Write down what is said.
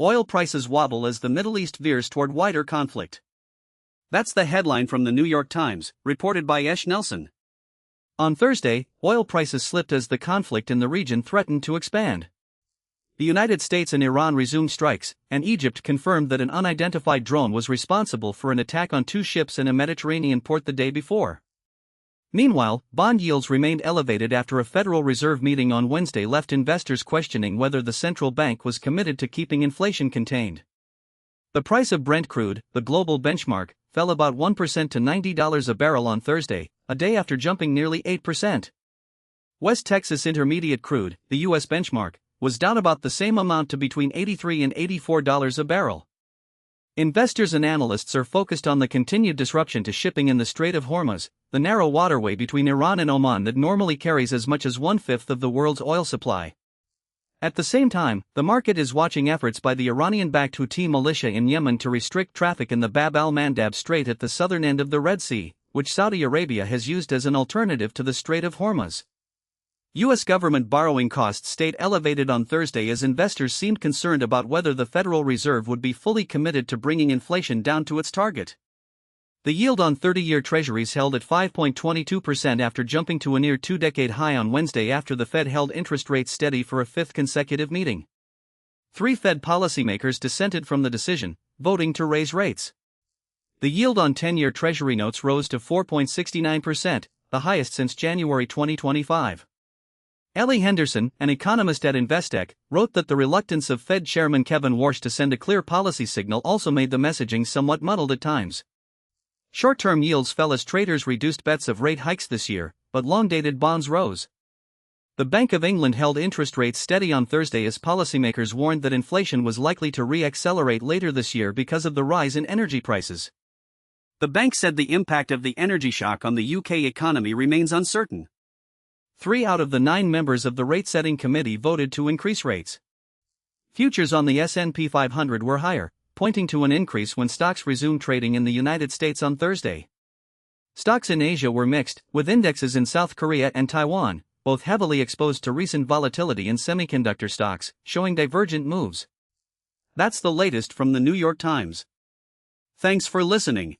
oil prices wobble as the Middle East veers toward wider conflict. That's the headline from the New York Times, reported by Esh Nelson. On Thursday, oil prices slipped as the conflict in the region threatened to expand. The United States and Iran resumed strikes, and Egypt confirmed that an unidentified drone was responsible for an attack on 2 ships in a Mediterranean port the day before. Meanwhile, bond yields remained elevated after a Federal Reserve meeting on Wednesday left investors questioning whether the central bank was committed to keeping inflation contained. The price of Brent crude, the global benchmark, fell about 1% to $90 a barrel on Thursday, a day after jumping nearly 8%. West Texas Intermediate crude, the U.S. benchmark, was down about the same amount to between $83 and $84 a barrel. Investors and analysts are focused on the continued disruption to shipping in the Strait of Hormuz, the narrow waterway between Iran and Oman that normally carries as much as 1/5 of the world's oil supply. At the same time, the market is watching efforts by the Iranian-backed Houthi militia in Yemen to restrict traffic in the Bab al-Mandab Strait at the southern end of the Red Sea, which Saudi Arabia has used as an alternative to the Strait of Hormuz. U.S. government borrowing costs stayed elevated on Thursday as investors seemed concerned about whether the Federal Reserve would be fully committed to bringing inflation down to its target. The yield on 30-year treasuries held at 5.22% after jumping to a near 2-decade high on Wednesday after the Fed held interest rates steady for a 5th consecutive meeting. 3 Fed policymakers dissented from the decision, voting to raise rates. The yield on 10-year treasury notes rose to 4.69%, the highest since January 2025. Ellie Henderson, an economist at Investec, wrote that the reluctance of Fed Chairman Kevin Warsh to send a clear policy signal also made the messaging somewhat muddled at times. Short-term yields fell as traders reduced bets of rate hikes this year, but long-dated bonds rose. The Bank of England held interest rates steady on Thursday as policymakers warned that inflation was likely to re-accelerate later this year because of the rise in energy prices. The bank said the impact of the energy shock on the UK economy remains uncertain. 3 out of the 9 members of the rate-setting committee voted to increase rates. Futures on the S&P 500 were higher, pointing to an increase when stocks resumed trading in the United States on Thursday. Stocks in Asia were mixed, with indexes in South Korea and Taiwan, both heavily exposed to recent volatility in semiconductor stocks, showing divergent moves. That's the latest from the New York Times. Thanks for listening.